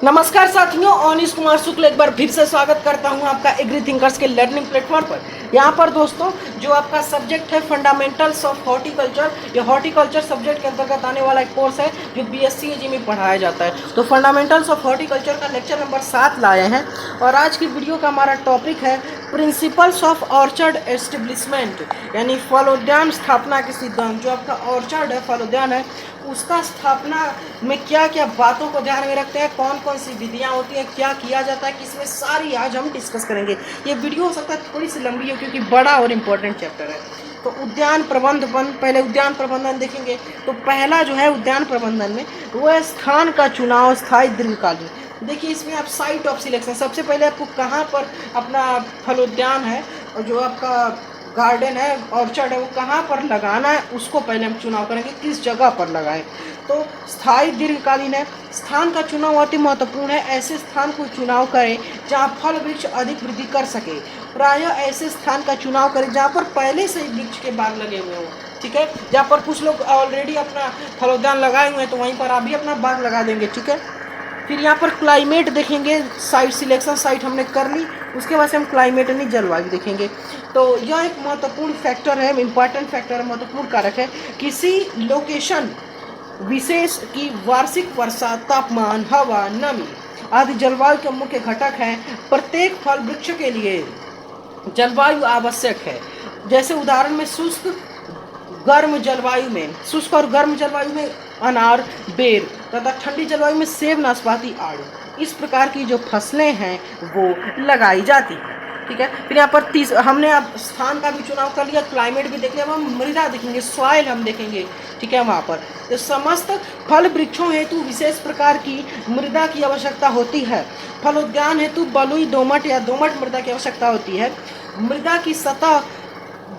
नमस्कार साथियों, अनिश कुमार शुक्ल एक बार फिर से स्वागत करता हूं आपका एग्री थिंकर्स के लर्निंग प्लेटफॉर्म पर। यहां पर दोस्तों जो आपका सब्जेक्ट है फंडामेंटल्स ऑफ हॉर्टिकल्चर, ये हॉर्टिकल्चर सब्जेक्ट के अंतर्गत आने वाला एक कोर्स है जो बीएससी एजी में पढ़ाया जाता है। तो फंडामेंटल्स ऑफ हॉर्टिकल्चर का लेक्चर नंबर 7 लाए हैं और आज की वीडियो का हमारा टॉपिक है प्रिंसिपल्स ऑफ ऑर्चर्ड एस्टेब्लिशमेंट, यानी फलोद्यान स्थापना के सिद्धांत। जो आपका ऑर्चर्ड है, फलोद्यान है, उसका स्थापना में क्या क्या बातों को ध्यान में रखते हैं, कौन कौन सी विधियां होती हैं, क्या किया जाता है, किसमें सारी आज हम डिस्कस करेंगे। ये वीडियो हो सकता है थोड़ी सी लंबी हो क्योंकि बड़ा और इम्पोर्टेंट चैप्टर है। तो उद्यान प्रबंधन, पहले उद्यान प्रबंधन देखेंगे। तो पहला जो है उद्यान प्रबंधन में वो है स्थान का चुनाव स्थायी दीर्घकालीन। देखिए इसमें आप साइट ऑफ सिलेक्शन, सबसे पहले आपको कहाँ पर अपना फलोद्यान है और जो आपका गार्डन है, ऑर्चर्ड है, वो कहाँ पर लगाना है उसको पहले हम चुनाव करेंगे, किस जगह पर लगाएं। तो स्थायी दीर्घकालीन है, स्थान का चुनाव अति महत्वपूर्ण है। ऐसे स्थान को चुनाव करें जहाँ फल वृक्ष अधिक वृद्धि कर सके। प्रायः ऐसे स्थान का चुनाव करें जहाँ पर पहले से ही वृक्ष के बाग लगे हुए हों। ठीक है, जहाँ पर कुछ लोग ऑलरेडी अपना फलोद्यान लगाए हुए हैं तो वहीं पर आप भी अपना बाग लगा देंगे। ठीक है, फिर यहाँ पर क्लाइमेट देखेंगे, साइट सिलेक्शन साइट हमने कर ली, उसके बाद से हम क्लाइमेट यानी जलवायु देखेंगे। तो यह एक महत्वपूर्ण फैक्टर है, इम्पॉर्टेंट फैक्टर है, महत्वपूर्ण कारक है। किसी लोकेशन विशेष की वार्षिक वर्षा, तापमान, हवा, नमी आदि जलवायु के मुख्य घटक हैं। प्रत्येक फल वृक्ष के लिए जलवायु आवश्यक है। जैसे उदाहरण में शुष्क और गर्म जलवायु में अनार, बेर तथा ठंडी जलवायु में सेब, नाशपाती, आड़ू, इस प्रकार की जो फसलें हैं वो लगाई जाती हैं। ठीक है, फिर यहाँ पर हमने अब स्थान का भी चुनाव कर लिया, क्लाइमेट भी देख लिया, अब हम मृदा देखेंगे, सॉइल हम देखेंगे। ठीक है, वहाँ पर तो समस्त फल वृक्षों हेतु विशेष प्रकार की मृदा की आवश्यकता होती है। फलोद्यान हेतु बलुई, दोमट या दोमट मृदा की आवश्यकता होती है। मृदा की सतह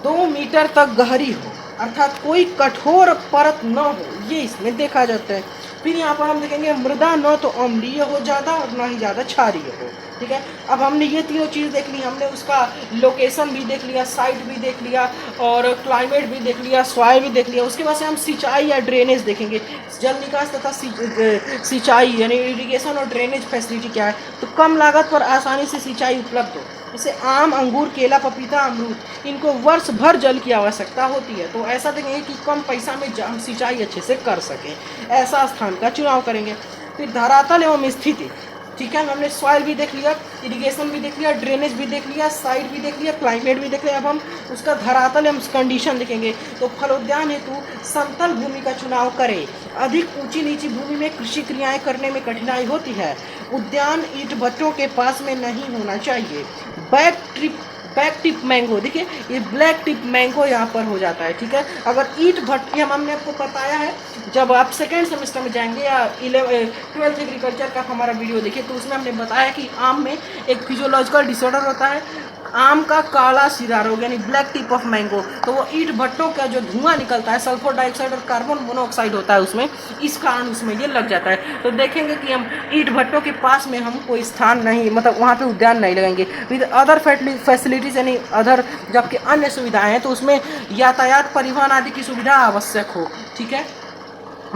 2 मीटर तक गहरी हो, अर्थात कोई कठोर परत न हो, ये इसमें देखा जाता है। फिर यहाँ पर हम देखेंगे मृदा न तो अम्लीय हो ज़्यादा और न ही ज़्यादा क्षारीय हो। ठीक है, अब हमने ये तीनों चीज़ देख ली, हमने उसका लोकेशन भी देख लिया, साइट भी देख लिया और क्लाइमेट भी देख लिया, सॉइल भी देख लिया। उसके बाद से हम सिंचाई या ड्रेनेज देखेंगे, जल निकास तथा सिंचाई यानी इरिगेशन और ड्रेनेज फैसिलिटी क्या है। तो कम लागत पर आसानी से सिंचाई उपलब्ध हो, जैसे आम, अंगूर, केला, पपीता, अमरूद, इनको वर्ष भर जल की आवश्यकता होती है। तो ऐसा देखेंगे कि कम पैसा में हम सिंचाई अच्छे से कर सकें, ऐसा स्थान का चुनाव करेंगे। फिर धरातल एवं स्थिति। ठीक है, हमने सॉइल भी देख लिया, इरिगेशन भी देख लिया, ड्रेनेज भी देख लिया, साइट भी देख लिया, क्लाइमेट भी देख लिया। अब हम उसका धरातल एवं कंडीशन देखेंगे। तो फलोद्यान हेतु समतल भूमि का चुनाव करें। अधिक ऊंची नीची भूमि में कृषि क्रियाएं करने में कठिनाई होती है। उद्यान ईंट भट्टों के पास में नहीं होना चाहिए। बैक टिप मैंगो, देखिए ये ब्लैक टिप मैंगो यहाँ पर हो जाता है। ठीक है, अगर ईंट भट्टी, हमने आपको बताया है जब आप सेकेंड सेमेस्टर में जाएंगे या 12th एग्रीकल्चर का हमारा वीडियो देखिए तो उसमें हमने बताया कि आम में एक फिजियोलॉजिकल डिसऑर्डर होता है, आम का काला सिरा रोग यानी ब्लैक टिप ऑफ मैंगो। तो वो ईंट भट्टों का जो धुआं निकलता है, सल्फर डाइऑक्साइड और कार्बन मोनोऑक्साइड होता है उसमें, इस कारण उसमें ये लग जाता है। तो देखेंगे कि हम ईंट भट्टों के पास में हम कोई स्थान नहीं, मतलब वहाँ पे उद्यान नहीं लगाएंगे। विद अदर फैसिलिटीज यानी अदर जबकि अन्य सुविधाएं हैं तो उसमें यातायात, परिवहन आदि की सुविधा आवश्यक हो। ठीक है,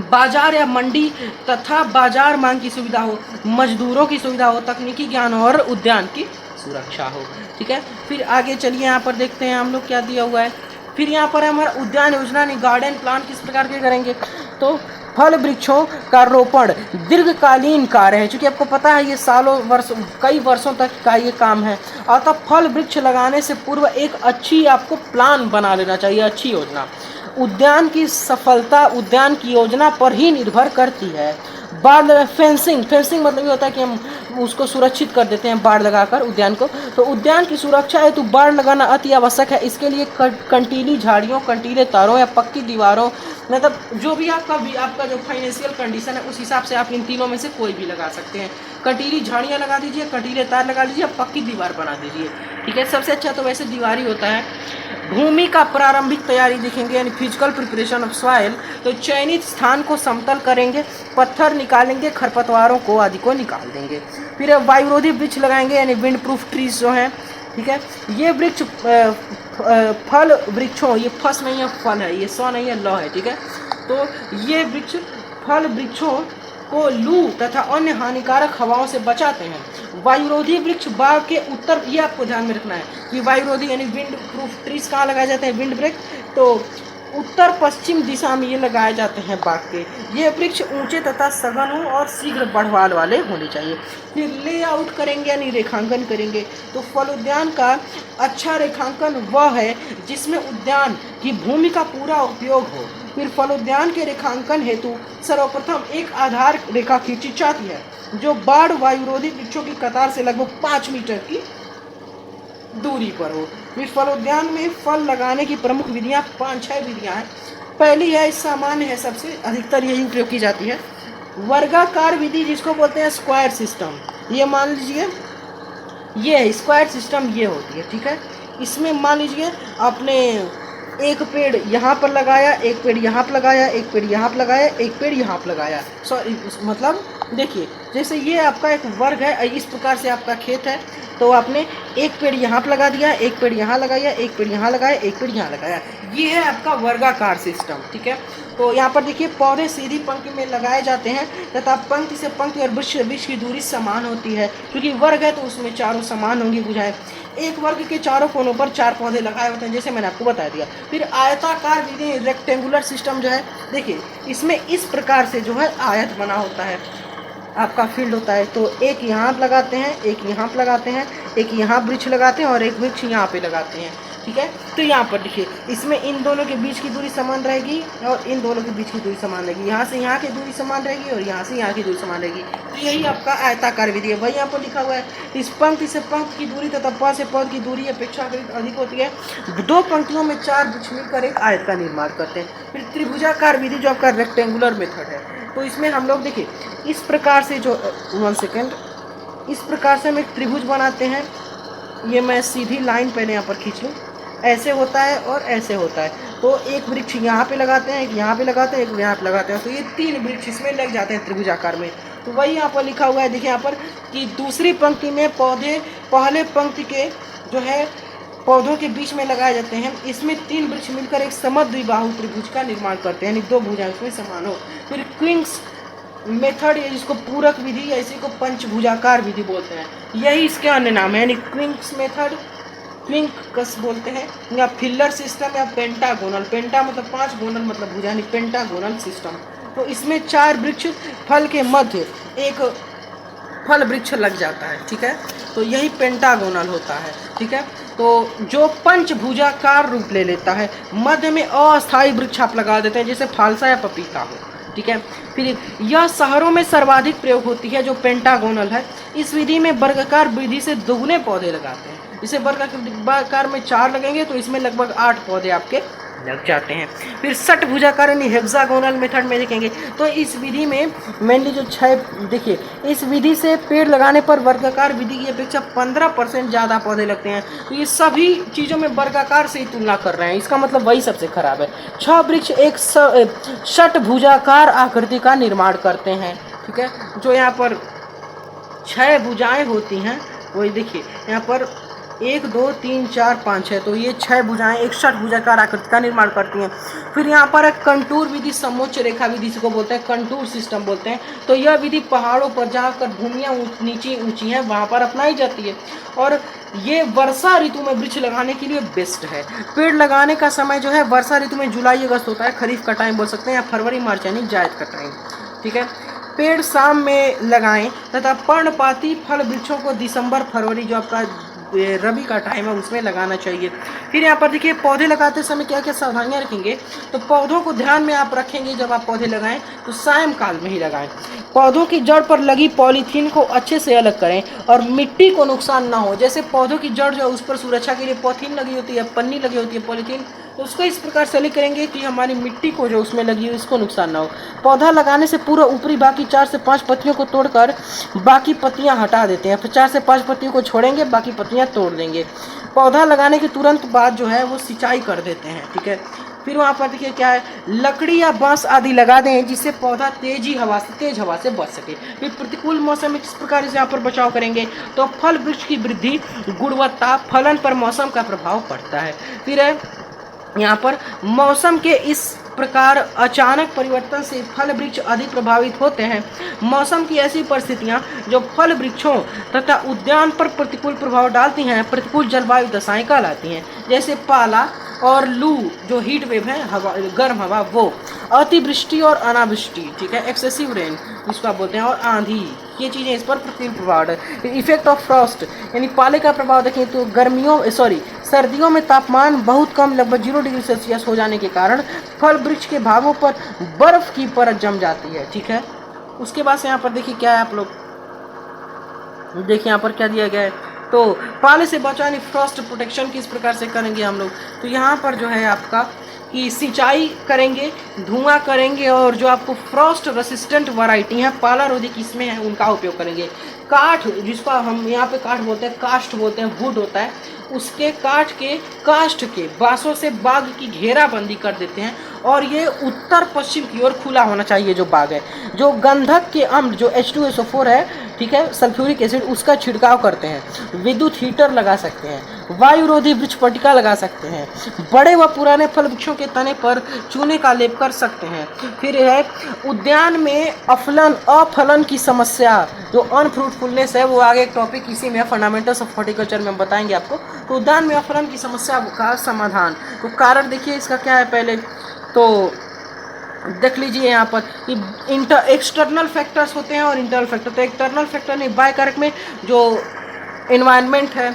बाजार या मंडी तथा बाजार मांग की सुविधा हो, मजदूरों की सुविधा हो, तकनीकी ज्ञान और उद्यान की सुरक्षा हो। ठीक है, फिर आगे चलिए यहाँ पर देखते हैं हम लोग क्या दिया हुआ है। फिर यहाँ पर हमारा उद्यान योजना यानी गार्डन प्लान किस प्रकार के करेंगे। तो फल वृक्षों का रोपण दीर्घकालीन कार्य है, क्योंकि आपको पता है ये कई वर्षों तक का ये काम है। अतः फल वृक्ष लगाने से पूर्व एक अच्छी आपको प्लान बना लेना चाहिए, अच्छी योजना। उद्यान की सफलता उद्यान की योजना पर ही निर्भर करती है। बाढ़ फेंसिंग मतलब ये होता है कि हम उसको सुरक्षित कर देते हैं बाढ़ लगाकर उद्यान को। तो उद्यान की सुरक्षा है तो बाढ़ लगाना अति आवश्यक है। इसके लिए कंटीली झाड़ियों, कंटीले तारों या पक्की दीवारों, मतलब जो भी आपका जो फाइनेंशियल कंडीशन है उस हिसाब से आप इन तीनों में से कोई भी लगा सकते हैं। कंटीली झाड़ियाँ लगा दीजिए, कंटीले तार लगा लीजिए, पक्की दीवार बना दीजिए। ठीक है, सबसे अच्छा तो वैसे दीवार ही होता है। भूमि का प्रारंभिक तैयारी देखेंगे यानी फिजिकल प्रिपरेशन ऑफ सॉइल। तो चयनित स्थान को समतल करेंगे, पत्थर निकालेंगे, खरपतवारों को आदि को निकाल देंगे। फिर वायुरोधी वृक्ष लगाएंगे यानी विंड प्रूफ ट्रीज जो हैं। ठीक है, ये वृक्ष फल वृक्षों, ये फस नहीं है फल है, ये सौ नहीं है लौ है। ठीक है, तो ये वृक्ष फल वृक्षों को लू तथा अन्य हानिकारक हवाओं से बचाते हैं। वायुरोधी वृक्ष बाग के उत्तर, ये आपको ध्यान में रखना है कि वायुरोधी यानी विंड प्रूफ ट्रीज कहाँ लगाए जाते हैं, विंड ब्रेक, तो उत्तर पश्चिम दिशा में ये लगाए जाते हैं बाग के। ये वृक्ष ऊंचे तथा सघन हो और शीघ्र बढ़वाल वाले होने चाहिए। फिर लेआउट करेंगे यानी रेखांकन करेंगे, तो फल उद्यान का अच्छा रेखांकन वह है जिसमें उद्यान की भूमि का पूरा उपयोग हो। फिर फल उद्यान के रेखांकन हेतु सर्वप्रथम एक आधार रेखा खींची जाती है जो बाढ़ वायुरोधी वृक्षों की कतार से लगभग 5 मीटर की दूरी पर हो। फिर फल उद्यान में फल लगाने की प्रमुख विधियां 5-6 विधियां हैं। पहली है, सामान्य है, सबसे अधिकतर यही उपयोग की जाती है, वर्गाकार विधि जिसको बोलते हैं स्क्वायर सिस्टम। ये मान लीजिए ये है स्क्वायर सिस्टम, ये होती है, ठीक है। इसमें मान लीजिए आपने एक पेड़ यहाँ पर लगाया, एक पेड़ यहाँ पर लगाया, एक पेड़ यहाँ पर लगाया, एक पेड़ यहाँ पर लगाया, सॉरी मतलब देखिए जैसे ये आपका एक वर्ग है, इस प्रकार से आपका खेत है, तो आपने एक पेड़ यहाँ पर लगा दिया, एक पेड़ यहाँ लगाया, एक पेड़ यहाँ लगाया, एक पेड़ यहाँ लगाया, ये है आपका वर्गाकार सिस्टम, ठीक है। तो यहाँ पर देखिए पौधे सीधी पंक्ति में लगाए जाते हैं तथा पंक्ति से पंक्ति और वृक्ष से वृक्ष की दूरी समान होती है, क्योंकि वर्ग है तो उसमें चारों समान होंगी बुझाएं। एक वर्ग के चारों कोनों पर 4 पौधे लगाए होते हैं, जैसे मैंने आपको बता दिया। फिर आयताकार विधि रेक्टेंगुलर सिस्टम जो है, देखिए इसमें इस प्रकार से जो है आयत बना होता है, आपका फील्ड होता है, तो एक यहाँ लगाते हैं, एक यहाँ पर लगाते हैं, एक यहाँ वृक्ष लगाते हैं और एक वृक्ष यहाँ पे लगाते हैं, ठीक है। तो यहाँ पर देखिए इसमें इन दोनों के बीच की दूरी समान रहेगी और इन दोनों के बीच की दूरी समान रहेगी, यहाँ से यहाँ की दूरी समान रहेगी और यहाँ से यहाँ की दूरी समान रहेगी। तो यही आपका आयताकार विधि है, वही यहाँ पर लिखा हुआ है। इस पंक्ति से पंक्ति की दूरी तथा पद से पद की दूरी अपेक्षाकृत अधिक होती है। 2 पंक्तियों में 4 वृक्ष मिलकर एक आयत का निर्माण करते हैं। फिर त्रिभुजाकार विधि जो आपका रेक्टेंगुलर मेथड है, तो इसमें हम लोग देखिए इस प्रकार से जो 1 सेकेंड, इस प्रकार से हम एक त्रिभुज बनाते हैं। ये मैं सीधी लाइन पहले यहाँ पर खींच लूँ, ऐसे होता है और ऐसे होता है, तो एक वृक्ष यहाँ पे लगाते हैं, एक यहाँ पे लगाते हैं, एक यहाँ पे लगाते हैं, तो ये 3 वृक्ष इसमें लग जाते हैं त्रिभुजाकार में। तो वही यहाँ पर लिखा हुआ है, देखिए यहाँ पर कि दूसरी पंक्ति में पौधे पहले पंक्ति के जो है पौधों के बीच में लगाए जाते हैं। इसमें 3 वृक्ष मिलकर एक समद्विबाहु त्रिभुज का निर्माण करते हैं, यानी 2 भुजाएं उसमें समान हो। फिर क्विंक्स मेथड, जिसको पूरक विधि या इसी को पंचभुजाकार विधि बोलते हैं, यही इसके अन्य नाम है, यानी क्विंक्स मेथड, क्विंकस बोलते हैं, या फिलर सिस्टम या पेंटागोनल, पेंटा मतलब 5, गोनल मतलब भुजा, यानी पेंटागोनल सिस्टम। तो इसमें 4 वृक्ष फल के मध्य एक फल वृक्ष लग जाता है, ठीक है। तो यही पेंटागोनल होता है, ठीक है। तो जो पंचभुजाकार रूप ले लेता है, मध्य में अस्थायी वृक्ष आप लगा देते हैं, जैसे फालसा या पपीता हो, ठीक है। फिर यह शहरों में सर्वाधिक प्रयोग होती है, जो पेंटागोनल है। इस विधि में वर्गाकार विधि से दोगुने पौधे लगाते हैं। इसे वर्गाकार में 4 लगेंगे तो इसमें लगभग 8 पौधे आपके लग जाते हैं। फिर षटभुजाकार यानी हेक्सागोनल मेथड में देखेंगे तो इस विधि में मेनली जो 6, देखिए इस विधि से पेड़ लगाने पर वर्गाकार विधि की अपेक्षा 15% ज़्यादा पौधे लगते हैं। तो ये सभी चीज़ों में वर्गाकार से ही तुलना कर रहे हैं, इसका मतलब वही सबसे खराब है। 6 वृक्ष एक षटभुजाकार आकृति का निर्माण करते हैं, ठीक है। जो यहाँ पर 6 भुजाएं होती हैं, वही देखिए यहाँ पर 1 2 3 4 5 है, तो ये 6 भुजाएं एक षटभुजाकार आकृति का निर्माण करती हैं। फिर यहाँ पर एक कंटूर विधि, समोच्च रेखा विधि को बोलते हैं, कंटूर सिस्टम बोलते हैं। तो यह विधि पहाड़ों पर जहाँ कर भूमियाँ नीची ऊंची हैं वहाँ पर अपनाई जाती है, और ये वर्षा ऋतु में वृक्ष लगाने के लिए बेस्ट है। पेड़ लगाने का समय जो है वर्षा ऋतु में जुलाई अगस्त होता है, खरीफ का टाइम बोल सकते हैं, या फरवरी मार्च यानी जायद का टाइम, ठीक है। पेड़ शाम में लगाएं तथा पर्णपाती फल वृक्षों को दिसंबर फरवरी जो आपका रबी का टाइम है उसमें लगाना चाहिए। फिर यहाँ पर देखिए पौधे लगाते समय क्या क्या सावधानियाँ रखेंगे, तो पौधों को ध्यान में आप रखेंगे जब आप पौधे लगाएं तो सायंकाल में ही लगाएं। पौधों की जड़ पर लगी पॉलीथीन को अच्छे से अलग करें और मिट्टी को नुकसान ना हो। जैसे पौधों की जड़ जो उस पर सुरक्षा के लिए पॉलीथीन लगी होती है, पन्नी लगी होती है पॉलीथीन, तो उसको इस प्रकार से अलग करेंगे कि हमारी मिट्टी को जो उसमें लगी हो इसको नुकसान ना हो। पौधा लगाने से पूरा ऊपरी बाकी 4 से 5 पत्तियों को तोड़कर बाकी पत्तियां हटा देते हैं। फिर 4 से 5 पत्तियों को छोड़ेंगे, बाकी पत्तियां तोड़ देंगे। पौधा लगाने के तुरंत बाद जो है वो सिंचाई कर देते हैं, ठीक है। फिर वहाँ पर देखिए क्या है, लकड़ी या बांस आदि लगा दें जिससे पौधा तेज हवा से बच सके। फिर प्रतिकूल मौसम में किस प्रकार से यहाँ पर बचाव करेंगे, तो फल वृक्ष की वृद्धि, गुणवत्ता, फलन पर मौसम का प्रभाव पड़ता है। फिर यहाँ पर मौसम के इस प्रकार अचानक परिवर्तन से फल वृक्ष अधिक प्रभावित होते हैं। मौसम की ऐसी परिस्थितियां जो फल वृक्षों तथा उद्यान पर प्रतिकूल प्रभाव डालती हैं प्रतिकूल जलवायु दशाएं कहलाती हैं। जैसे पाला और लू जो हीट वेव है, हवा गर्म हवा, वो अतिवृष्टि और अनावृष्टि, ठीक है, एक्सेसिव रेन जिसको आप बोलते हैं, और आंधी, ये चीज़ें इस पर प्रतिकूल प्रभाव है। इफेक्ट ऑफ फ्रॉस्ट यानी पाले का प्रभाव देखें तो सर्दियों में तापमान बहुत कम लगभग 0 डिग्री सेल्सियस हो जाने के कारण फल वृक्ष के भागों पर बर्फ की परत जम जाती है, ठीक है। उसके बाद से यहाँ पर देखिए क्या है, आप लोग देखिए यहाँ पर क्या दिया गया है, तो पाले से बचाने फ्रॉस्ट प्रोटेक्शन किस प्रकार से करेंगे हम लोग, तो यहाँ पर जो है आपका कि सिंचाई करेंगे, धुआं करेंगे, और जो आपको फ्रॉस्ट रेसिस्टेंट वैरायटी है पाला रोधी किस्में हैं उनका उपयोग करेंगे। काठ जिसको हम यहाँ पे काठ बोलते हैं, काष्ठ बोलते हैं, वुड होता है, उसके काष्ठ के बाँसों से बाग की घेराबंदी कर देते हैं, और ये उत्तर पश्चिम की ओर खुला होना चाहिए जो बाग है। जो गंधक के अम्ल जो H2SO4 है, ठीक है, सल्फ्यूरिक एसिड, उसका छिड़काव करते हैं। विद्युत हीटर लगा सकते हैं, वायुरोधी वृक्ष पट्टिका लगा सकते हैं, बड़े व पुराने फल वृक्षों के तने पर चूने का लेप कर सकते हैं। फिर है उद्यान में अफलन की समस्या जो अनफ्रूटफुलनेस है, वो आगे एक टॉपिक इसी में फंडामेंटल्स ऑफ हॉर्टिकल्चर में हम बताएंगे आपको। तो उद्यान में अफलन की समस्या का समाधान, तो कारण देखिए इसका क्या है, पहले तो देख लीजिए यहाँ पर कि एक्सटर्नल फैक्टर्स होते हैं और इंटरनल फैक्टर। तो एक्सटर्नल फैक्टर में बाय कारक में जो एनवायरनमेंट है,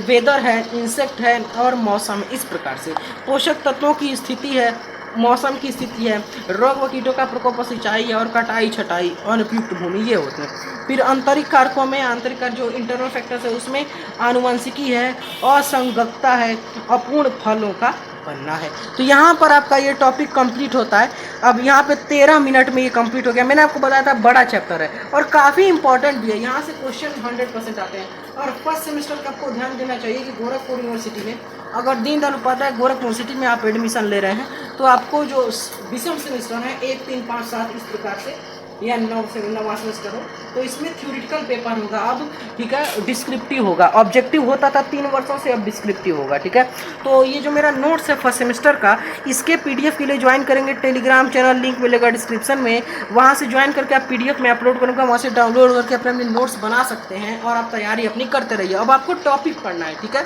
वेदर है, इंसेक्ट है और मौसम, इस प्रकार से पोषक तत्वों की स्थिति है, मौसम की स्थिति है, रोग व कीटों का प्रकोप, सिंचाई और कटाई छटाई, अनुपयुक्त भूमि, ये होते हैं। फिर आंतरिक कारकों में आंतरिक कारक जो इंटरनल फैक्टर्स है उसमें आनुवंशिकी है, असंगतता है, अपूर्ण फलों का बनना है। तो यहाँ पर आपका ये टॉपिक कंप्लीट होता है। अब यहाँ पे 13 मिनट में ये कंप्लीट हो गया। मैंने आपको बताया था बड़ा चैप्टर है और काफ़ी इंपॉर्टेंट भी है, यहाँ से क्वेश्चन 100% आते हैं। और फर्स्ट सेमेस्टर का आपको ध्यान देना चाहिए कि गोरखपुर यूनिवर्सिटी में अगर दीनदयाल उपाध्याय गोरखपुर यूनिवर्सिटी में आप एडमिशन ले रहे हैं तो आपको जो विषम सेमेस्टर है 1, 3, 5, 7 इस प्रकार से, या 9 से 9वां सेमेस्टर हो, तो इसमें थ्योरेटिकल पेपर होगा अब, ठीक है, डिस्क्रिप्टिव होगा। ऑब्जेक्टिव होता था 3 वर्षों से, अब डिस्क्रिप्टिव होगा, ठीक है। तो ये जो मेरा नोट्स है फर्स्ट सेमेस्टर का, इसके PDF के लिए ज्वाइन करेंगे टेलीग्राम चैनल, लिंक मिलेगा डिस्क्रिप्शन में, वहाँ से ज्वाइन करके आप PDF में अपलोड करूँगा, वहाँ से डाउनलोड करके अपने नोट्स बना सकते हैं और आप तैयारी अपनी करते रहिए। अब आपको टॉपिक पढ़ना है, ठीक है,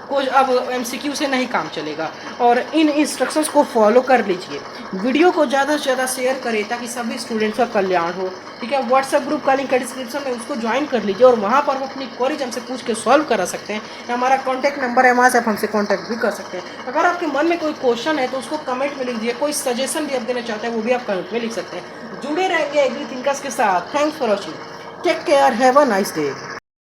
कुछ अब MCQ से नहीं काम चलेगा, और इन इंस्ट्रक्शंस को फॉलो कर लीजिए। वीडियो को ज़्यादा से ज़्यादा शेयर करें ताकि सभी स्टूडेंट्स का कल्याण हो, ठीक है। व्हाट्सएप ग्रुप का लिंक है डिस्क्रिप्शन में, उसको ज्वाइन कर लीजिए और वहाँ पर अपनी क्वेरीज हमसे पूछ के सॉल्व करा सकते हैं। हमारा कॉन्टैक्ट नंबर है, वहाँ से आप हमसे कॉन्टैक्ट भी कर सकते हैं। अगर आपके मन में कोई क्वेश्चन है तो उसको कमेंट में लिख दीजिए, कोई सजेशन भी आप देना चाहते हैं वो भी आप कमेंट में लिख सकते हैं। जुड़े रहेंगे एग्री थिंकर्स के साथ। Thanks for watching, take care, have a nice day.